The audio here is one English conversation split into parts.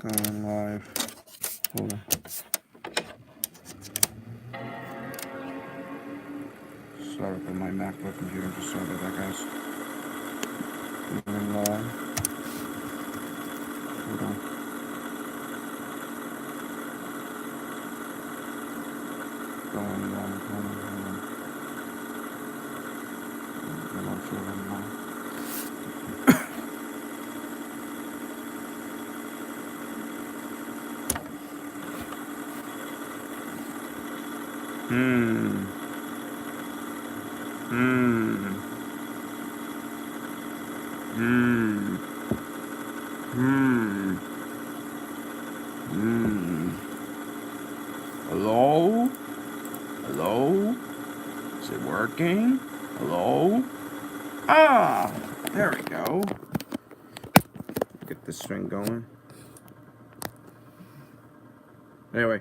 Going live. Hold on. Sorry about my MacBook computer. Just sorry about that, guys. Going live. Hold on. Going live. Hold on. I'm not sure I'm live. Hello? Hello? Is it working? Hello? Ah! There we go. Get this thing going. Anyway,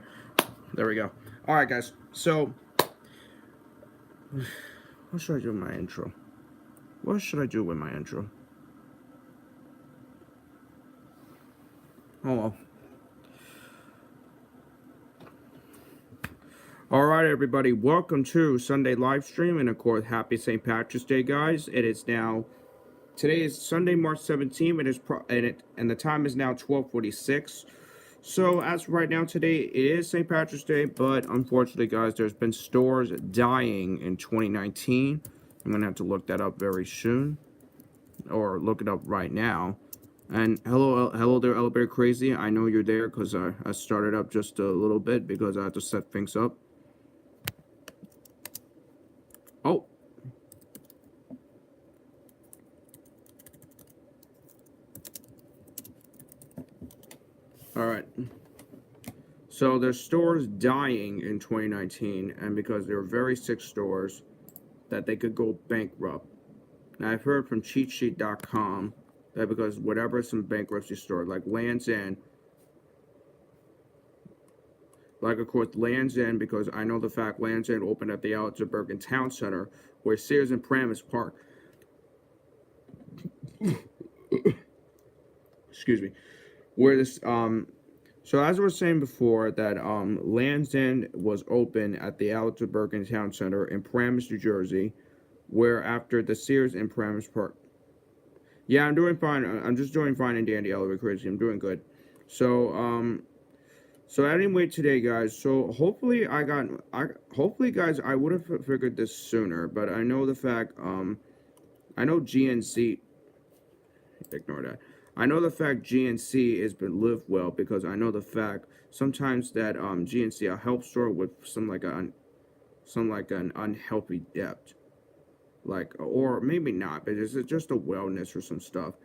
there we go. Alright, guys. So, what should I do with my intro? What should I do with my intro? Oh well. Alright, everybody. Welcome to Sunday Livestream. And of course, happy St. Patrick's Day, guys. It is now. Today is Sunday, March 17th. It is and the time is now 12:46. So as right now today, it is St. Patrick's Day, but unfortunately, guys, there's been stores dying in 2019. I'm gonna have to look that up very soon, or look it up right now. And hello there, Elevator Crazy. I know you're there because I started up just a little bit because I had to set things up. Oh. All right. So there's stores dying in 2019, and because there are very sick stores that they could go bankrupt. Now I've heard from cheatsheet.com that because whatever some bankruptcy store like Land's End, like of course Land's End, because I know the fact Land's End opened at the Alexanderbergen Town Center where Sears and Paramus Park. Excuse me. Where this so as I was saying before that Land's End was open at the Alexanderbergen Town Center in Paramus, New Jersey, where after the Sears and Paramus Park. Yeah, I'm doing fine. I'm just doing fine in Dandy Elevator Crazy. I'm doing good. So so anyway today, guys, so hopefully guys I would have figured this sooner, but I know the fact I know GNC, ignore that. I know the fact GNC has been lived well because I know the fact sometimes that GNC a help store with some like an unhealthy debt, like, or maybe not, but it's just a wellness or some stuff.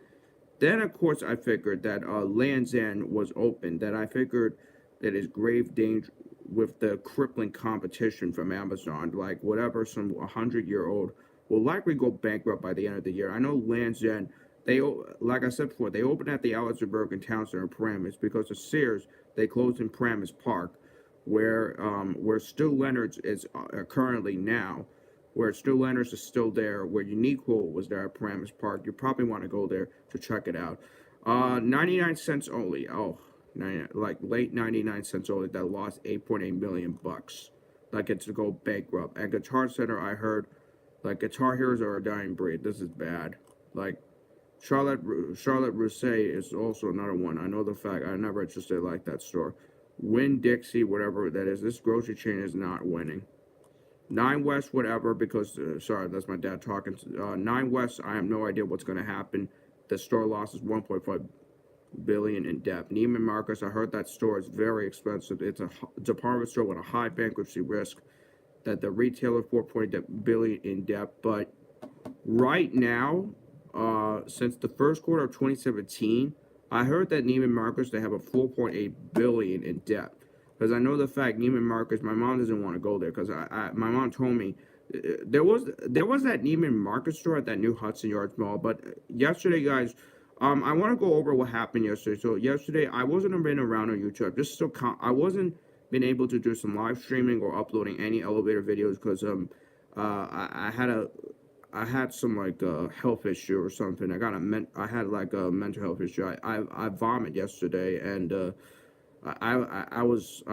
Then of course I figured that Land's End was open. That I figured that is grave danger with the crippling competition from Amazon, like whatever some 100-year-old will likely go bankrupt by the end of the year. I know Land's End. They, like I said before, they opened at the Alexanderbergen Town Center in Paramus because of Sears. They closed in Paramus Park, where Stu Leonard's is currently now, where Stu Leonard's is still there, where Uniqlo was there at Paramus Park. You probably want to go there to check it out. 99 cents only. Oh, like late 99 cents only. That lost 8.8 million bucks. Like it's to go bankrupt. At Guitar Center, I heard like Guitar Heroes are a dying breed. This is bad. Like Charlotte Rousset is also another one. I know the fact. I never interested like that store. Winn-Dixie, whatever that is. This grocery chain is not winning. 9 West, whatever, because, sorry, that's my dad talking. 9 West, I have no idea what's going to happen. The store lost is 1.5 billion in debt. Neiman Marcus, I heard that store is very expensive. It's a department store with a high bankruptcy risk. That the retailer 4.8 billion in debt. But right now, since the first quarter of 2017, I heard that Neiman Marcus, they have a 4.8 billion in debt. Because I know the fact Neiman Marcus, my mom doesn't want to go there because my mom told me there was that Neiman Marcus store at that new Hudson Yards Mall. But yesterday, guys, I want to go over what happened yesterday. So yesterday, I wasn't been around on YouTube. Just still, I wasn't been able to do some live streaming or uploading any elevator videos because I had a I had some like health issue or something. I had like a mental health issue. I vomited yesterday, and I was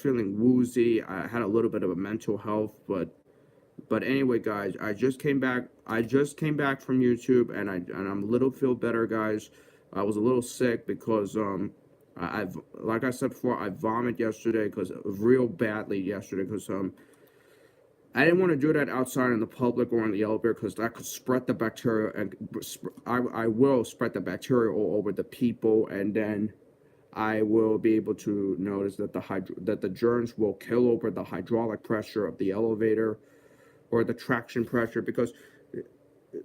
feeling woozy. I had a little bit of a mental health, but anyway, guys, I just came back. I just came back from YouTube, and I'm a little feel better, guys. I was a little sick because I've like I said before, I vomited yesterday because real badly yesterday because I didn't want to do that outside in the public or in the elevator because that could spread the bacteria, and I will spread the bacteria all over the people, and then I will be able to notice that the germs will kill over the hydraulic pressure of the elevator or the traction pressure, because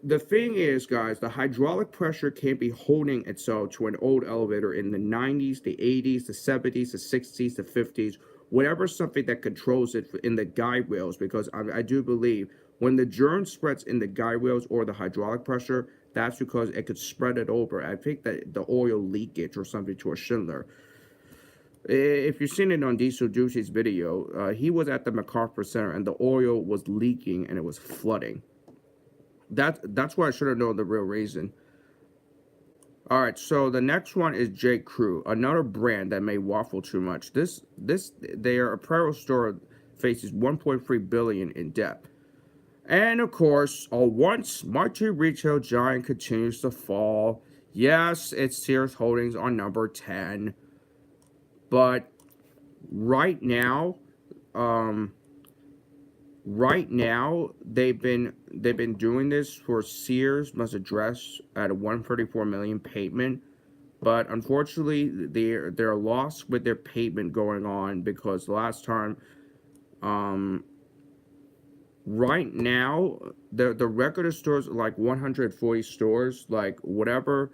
the thing is, guys, the hydraulic pressure can't be holding itself to an old elevator in the 90s, the 80s, the 70s, the 60s, the 50s, whatever, something that controls it in the guide rails, because I do believe when the germ spreads in the guide rails or the hydraulic pressure, that's because it could spread it over. I think that the oil leakage or something to a Schindler. If you've seen it on Diesel Juicy's video, he was at the MacArthur Center and the oil was leaking and it was flooding. That's why I should have known the real reason. All right, so the next one is J. Crew, another brand that may waffle too much. Their apparel store faces 1.3 billion in debt. And of course, a once mighty retail giant continues to fall. Yes, it's Sears Holdings on number 10. But right now, they've been doing this for Sears must address at a 134 million payment, but unfortunately they're lost with their payment going on because last time, right now the record stores like 140 stores, like whatever.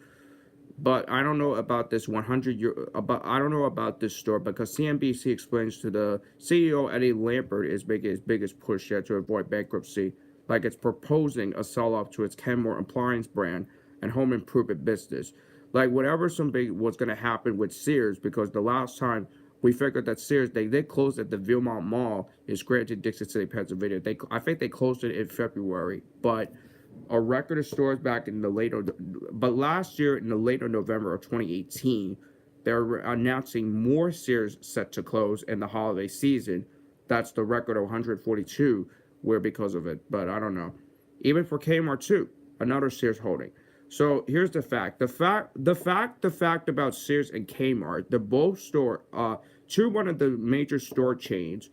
But I don't know about this 100-year. I don't know about this store because CNBC explains to the CEO Eddie Lampert is making his biggest push yet to avoid bankruptcy, like it's proposing a sell-off to its Kenmore appliance brand and home improvement business, like whatever something was going to happen with Sears, because the last time we figured that Sears they closed at the Villemont Mall in Scranton, Dixon City, Pennsylvania. I think they closed it in February, but a record of stores back in the but last year in the later November of 2018, they're announcing more Sears set to close in the holiday season. That's the record of 142, where because of it, but I don't know. Even for Kmart too, another Sears holding. So here's the fact. The fact about Sears and Kmart, the both store, one of the major store chains,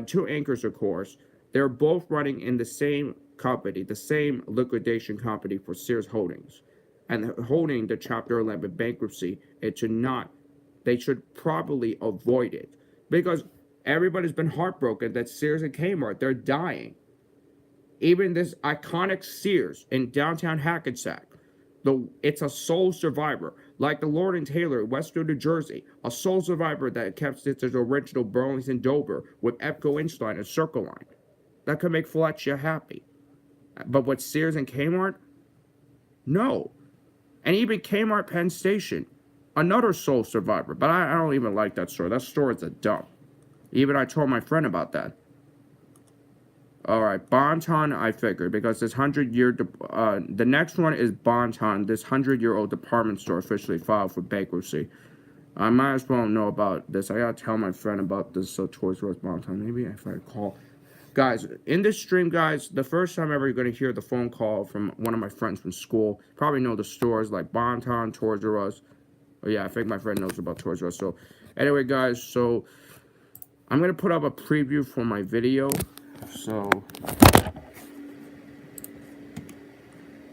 two anchors, of course, they're both running in the same company, the same liquidation company for Sears Holdings, and holding the Chapter 11 bankruptcy. They should probably avoid it, because everybody's been heartbroken that Sears and Kmart, they're dying. Even this iconic Sears in downtown Hackensack, it's a sole survivor, like the Lord & Taylor, Western New Jersey, a sole survivor that kept its original Burlington Dover with Epco Inchline and Circle Line. That could make Fletcher happy. But with Sears and Kmart, no. And even Kmart Penn Station, another sole survivor. But I don't even like that store. That store is a dump. Even I told my friend about that. Alright, Bon-Ton, I figured, because this 100-year... the next one is Bon-Ton. This 100-year-old department store officially filed for bankruptcy. I might as well know about this. I gotta tell my friend about this Toys R Us Bon-Ton. Maybe if I call... Guys, in this stream, guys, the first time ever you're going to hear the phone call from one of my friends from school. Probably know the stores like Bon-Ton, Toys R Us. Oh, yeah, I think my friend knows about Toys R Us. So, anyway, guys, so I'm going to put up a preview for my video. So,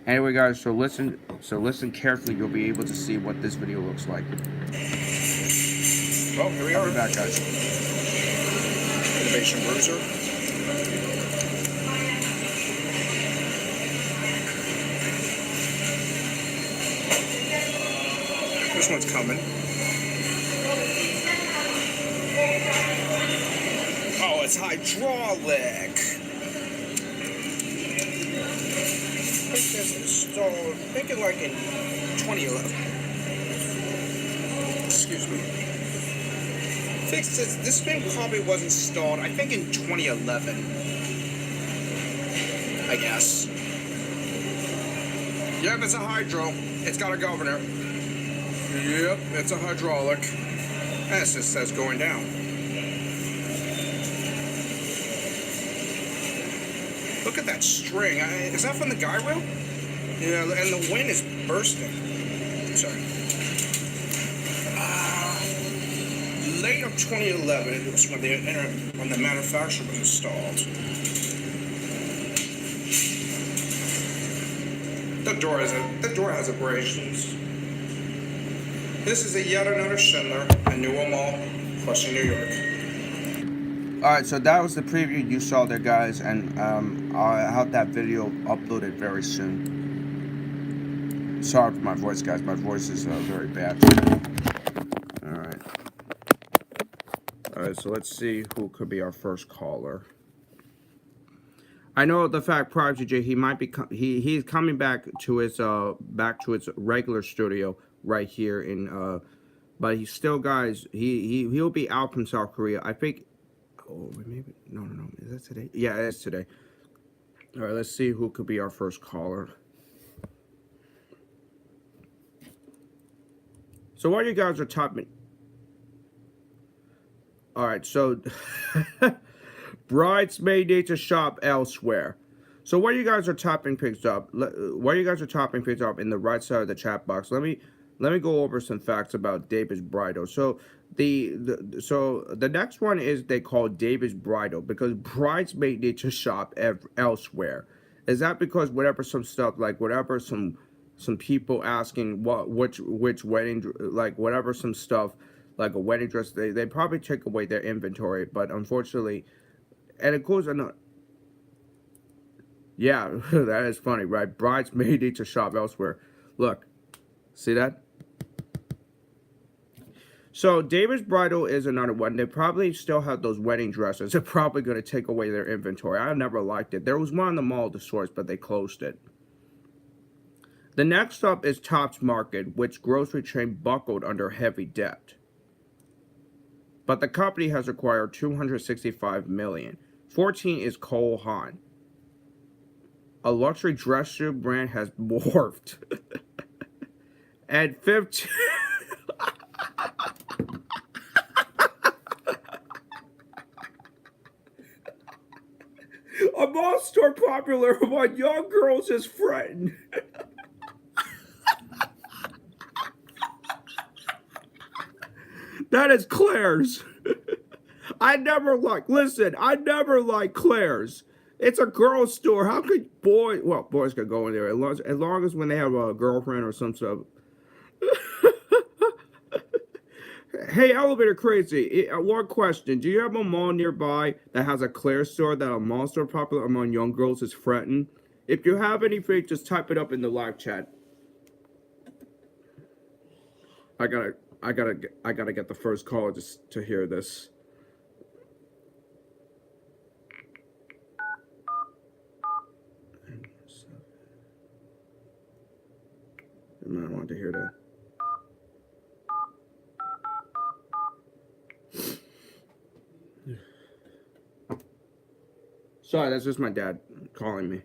anyway, guys, so listen carefully. You'll be able to see what this video looks like. Well, here we are. I'll be back, guys. Innovation Bruiser. This one's coming. Oh, it's hydraulic. I think this installed, I think it like in 2011. Excuse me. This thing probably was installed, I think in 2011. I guess. Yep, it's a hydro. It's got a governor. Yep, it's a hydraulic. And it just says going down. Look at that string. Is that from the guy wheel? Yeah, and the wind is bursting. Sorry. Late of 2011, it was when the manufacturer was installed. The door has abrasions. This is yet another Schindler, a Newell Mall, Flushing, New York. Alright, so that was the preview you saw there, guys, and I'll have that video uploaded very soon. Sorry for my voice, guys. My voice is very bad today. Alright, so let's see who could be our first caller. I know the fact Prodigy J, he might be he's coming back to his regular studio right here in but he's still, guys, he'll be out from South Korea. I think maybe no, is that today? Yeah, it is today. Alright, let's see who could be our first caller. So while you guys are topping, alright, so bridesmaid need to shop elsewhere. So while you guys are topping things up, in the right side of the chat box, let me go over some facts about David's Bridal. So the next one is they call David's Bridal because bridesmaid need to shop elsewhere. Is that because whatever some stuff, like whatever some people asking which wedding, like whatever some stuff like a wedding dress, they probably take away their inventory, but unfortunately. And it goes on. Yeah, that is funny, right? Bridesmaid need to shop elsewhere. Look, see that? So David's Bridal is another one. They probably still have those wedding dresses. They're probably going to take away their inventory. I never liked it. There was one on the mall of the sorts, but they closed it. The next up is Tops Market, which grocery chain buckled under heavy debt. But the company has acquired $265 million. 14 is Cole Haan. A luxury dress shoe brand has morphed. And 15... A mall store popular among young girls is friend. That is Claire's. I never liked Claire's. It's a girl's store. How could boys can go in there as long as when they have a girlfriend or some stuff. Hey, Elevator Crazy, one question. Do you have a mall nearby that has a Claire's store that a mall store popular among young girls is fretting? If you have anything, just type it up in the live chat. I gotta get the first call just to hear this. I might want to hear that. Sorry, that's just my dad calling me.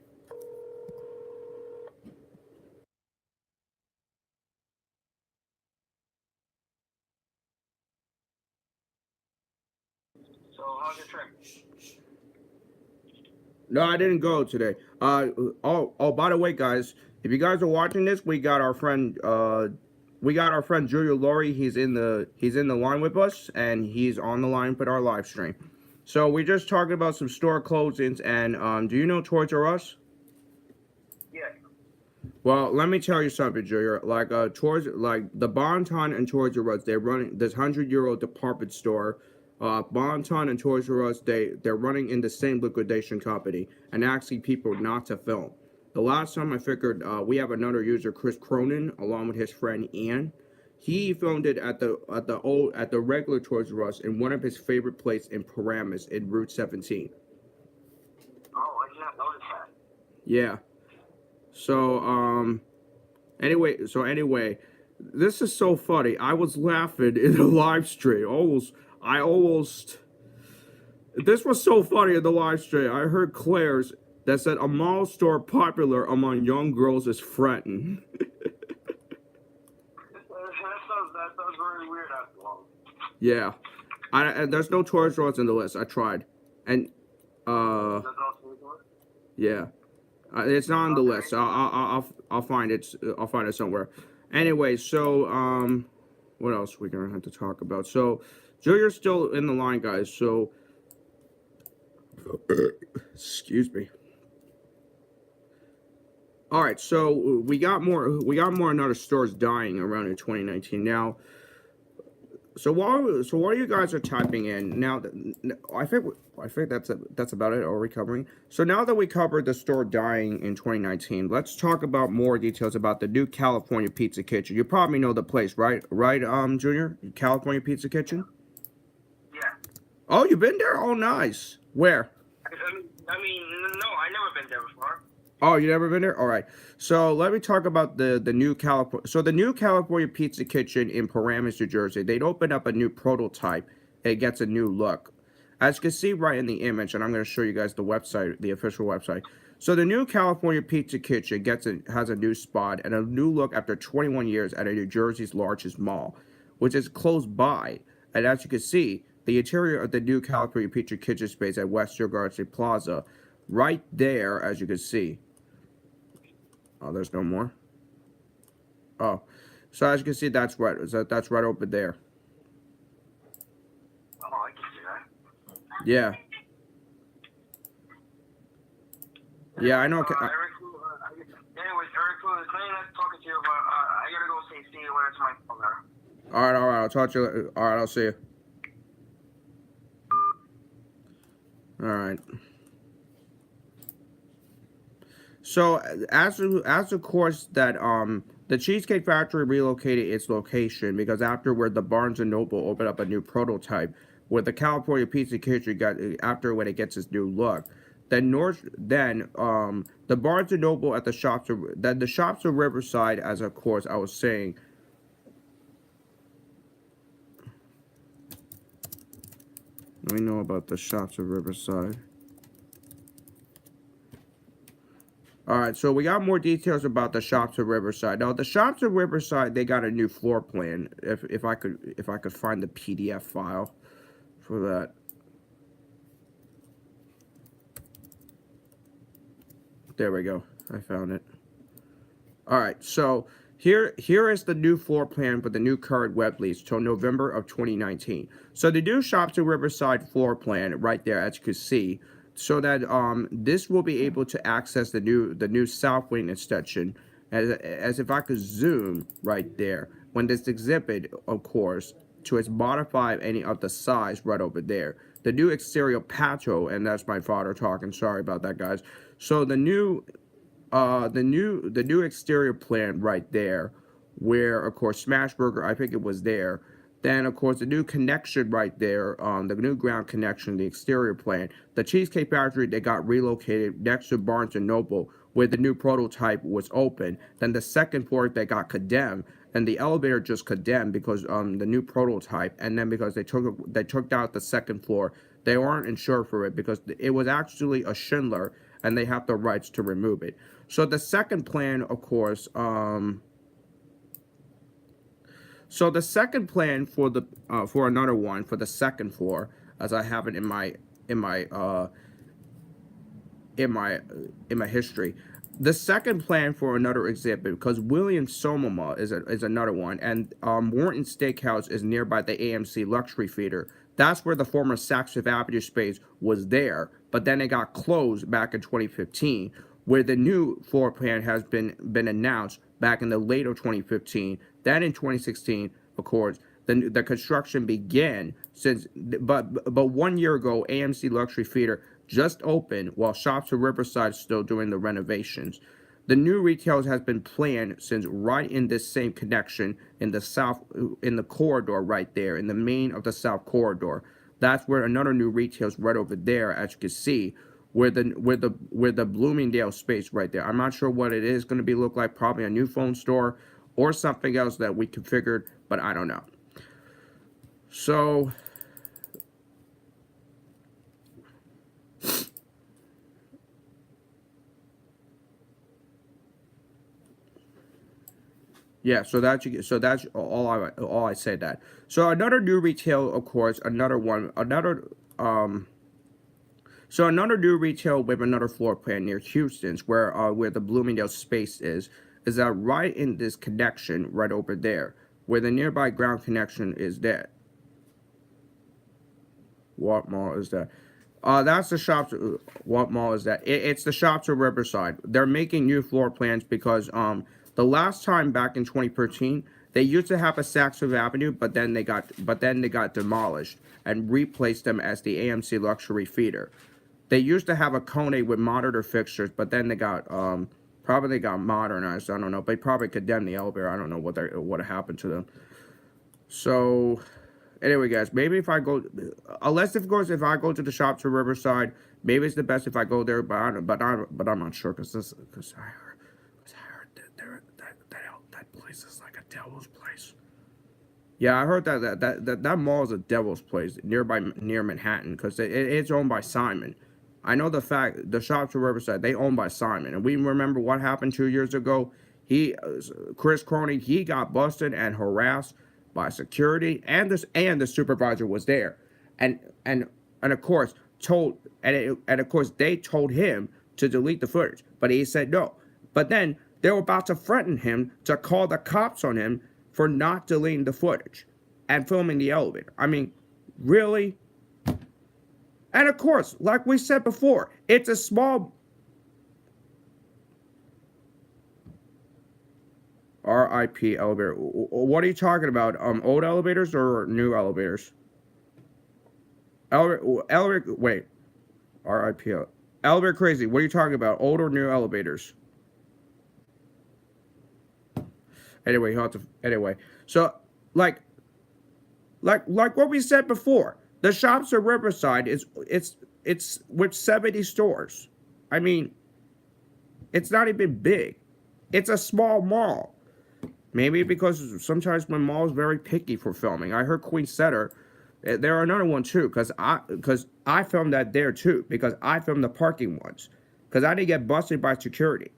So, how's your trip? No, I didn't go today. By the way, guys, if you guys are watching this, we got our friend Julia Laurie. He's in the line with us, and he's on the line with our live stream. So we're just talking about some store closings, and do you know Toys R Us? Yeah. Well, let me tell you something, Julia. Like the Bon-Ton and Toys R Us, they're running this €100 department store. Bon-Ton and Toys R Us, they're running in the same liquidation company and asking people not to film. The last time I figured, we have another user, Chris Cronin, along with his friend Ian. He filmed it at the regular Toys R Us in one of his favorite places in Paramus in Route 17. Oh, I did not notice that. Yeah. So anyway, this is so funny. I was laughing in the live stream. This was so funny in the live stream. I heard Claire's. that said a mall store popular among young girls is Frenton. That sounds very weird after all. Yeah, there's no Toys R Us in the list. I tried, and That's all. yeah, it's not on the Okay. list. I'll find it. I'll find it somewhere. Anyway, so what else we gonna have to talk about? So, Julia's still in the line, guys. So, excuse me. All right, so we got more. We got more another stores dying around in 2019. Now, so while you guys are typing in now, I think that's about it. Are we covering? So now that we covered the store dying in 2019, let's talk about more details about the new California Pizza Kitchen. You probably know the place, right? Right, Junior, California Pizza Kitchen. Yeah. Oh, you've been there? Oh, nice. Where? I mean, no, I never been there before. Oh, you never been there? All right. So let me talk about the new California. So the new California Pizza Kitchen in Paramus, New Jersey. They'd opened up a new prototype. It gets a new look, as you can see right in the image. And I'm going to show you guys the website, the official website. So the new California Pizza Kitchen has a new spot and a new look after 21 years at a New Jersey's largest mall, which is close by. And as you can see, the interior of the new California Pizza Kitchen space at West Garcia Plaza, right there, as you can see. Oh, there's no more. Oh, so as you can see, that's right. That's right over there. Oh, I can see that. Yeah. Yeah, I know. Eric, anyways, Eric, it's nice talking to you, but I gotta go see you when it's my phone there. All right. I'll talk to you. All right, I'll see you. All right. So as of course that the Cheesecake Factory relocated its location because afterward the Barnes and Noble opened up a new prototype where the California Pizza Kitchen got after when it gets its new look. Then the Barnes and Noble at the shops of Riverside, as of course I was saying. Let me know about the shops of Riverside. All right, so we got more details about the shops of Riverside. Now, the shops of Riverside, they got a new floor plan. If I could find the PDF file for that. There we go. I found it. All right, so here is the new floor plan for the new current web lease till November of 2019. So the new shops of Riverside floor plan right there, as you can see. So that this will be able to access the new South Wing extension as if I could zoom right there when this exhibit, of course, to its modify any of the size right over there. The new exterior patio, and that's my father talking. Sorry about that, guys. So the new exterior plan right there, where of course Smashburger, I think it was there. Then, of course, the new connection right there, the new ground connection, the exterior plan. The Cheesecake Factory, they got relocated next to Barnes & Noble, where the new prototype was open. Then the second floor, they got condemned, and the elevator just condemned because the new prototype. And then because they took out the second floor, they weren't insured for it because it was actually a Schindler, and they have the rights to remove it. So the second plan, of course, So the second plan for the for another one for the second floor, as I have it in my history, the second plan for another exhibit because Williams Sonoma is another one, and Morton Steakhouse is nearby the AMC Luxury Theater. That's where the former Saks Fifth Avenue space was there, but then it got closed back in 2015. Where the new floor plan has been announced back in the late of 2015. Then in 2016, of course, the construction began but 1 year ago, AMC Luxury Theater just opened while Shops of Riverside is still doing the renovations. The new retail has been planned since right in this same connection in the corridor right there, in the main of the South Corridor. That's where another new retail is right over there, as you can see, where the Bloomingdale space right there. I'm not sure what it is going to be look like. Probably a new phone store or something else that we configured, but I don't know. So Yeah, so that's all I say that. So another new retail, of course, so another new retail with another floor plan near Houston's, where the Bloomingdale space is that right in this connection right over there, where the nearby ground connection is there. What mall is that? That's the shops. What mall is that? It's the shops at Riverside. They're making new floor plans because the last time back in 2013 they used to have a Saks Fifth Avenue, but then they got demolished and replaced them as the AMC luxury feeder. They used to have a Kone with monitor fixtures, but then they got probably got modernized. I don't know. They probably condemned the elevator. I don't know what happened to them. So anyway, guys, maybe if I go, unless of course if I go to the shops to Riverside, maybe it's the best if I go there. But I'm not sure because I heard that place is like a devil's place. Yeah, I heard that mall is a devil's place near Manhattan because it's owned by Simon. I know the shops at Riverside, they owned by Simon, and we remember what happened 2 years ago. Chris Cronin, he got busted and harassed by security, and the supervisor was there, and of course they told him to delete the footage, but he said no. But then they were about to threaten him to call the cops on him for not deleting the footage and filming the elevator. I mean, really? And of course, like we said before, it's a small RIP elevator. What are you talking about? Old elevators or new elevators? Elevator. Wait. RIP. Elevator crazy. What are you talking about? Old or new elevators? Anyway, so like what we said before, the shops at Riverside it's with 70 stores. I mean, it's not even big. It's a small mall. Maybe because sometimes my mall is very picky for filming. I heard Queen Center. There are another one too, because I filmed that there too, because I filmed the parking ones, because I didn't get busted by security,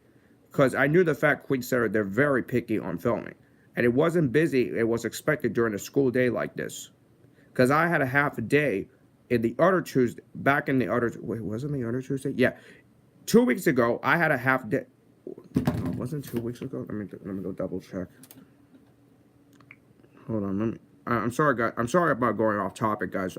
because I knew the fact Queen Center, they're very picky on filming, and it wasn't busy. It was expected during a school day like this, because I had a half a day in the other Tuesday. Back in the other, wait, wasn't the other Tuesday? Yeah, 2 weeks ago I had a half day. No, it wasn't 2 weeks ago. Let me go double check. Hold on. I'm sorry, guys. I'm sorry about going off topic, guys.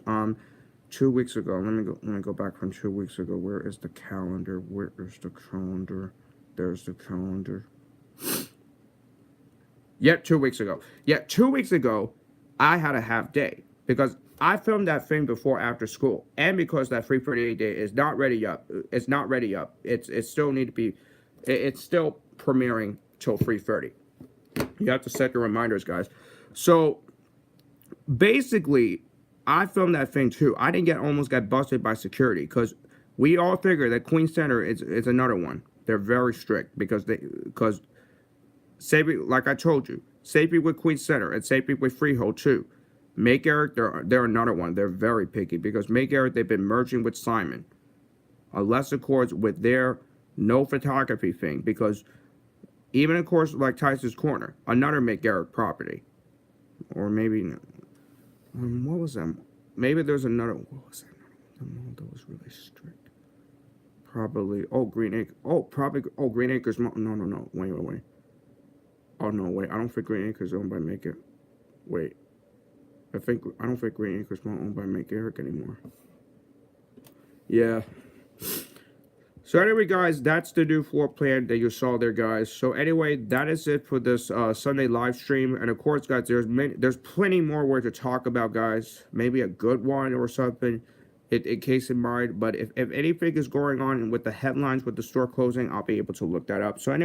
2 weeks ago. Let me go back from 2 weeks ago. Where is the calendar? Where is the calendar? There's the calendar. Yeah, 2 weeks ago. Yeah, 2 weeks ago, I had a half day because I filmed that thing before after school, and because that 3:38 day is not ready up. It's not ready up. It still need to be. It's still premiering till 3:30. You have to set your reminders, guys. So basically, I filmed that thing too. I didn't almost get busted by security because we all figure that Queen Center is another one. They're very strict because safety, like I told you, safety with Queen Center and safety with Freehold too. Make Eric, they're another one. They're very picky because Make Eric, they've been merging with Simon, unless of course with their no photography thing, because even of course like Tyson's Corner, another Make Eric property, or maybe what was that? Maybe there's another. What was that? The mall that was really strict. Probably. Oh, Green Acres. Oh, probably. Oh, Green Acres. No. Wait. Oh no, wait. I don't think Green Acres is owned by Make Eric. Wait. I don't think Green Acres is owned by Make Eric anymore. Yeah. So anyway, guys, that's the new floor plan that you saw there, guys. So anyway, that is it for this Sunday live stream. And of course, guys, there's plenty more where to talk about, guys. Maybe a good one or something, in case in mind. But if anything is going on with the headlines with the store closing, I'll be able to look that up. So anyway.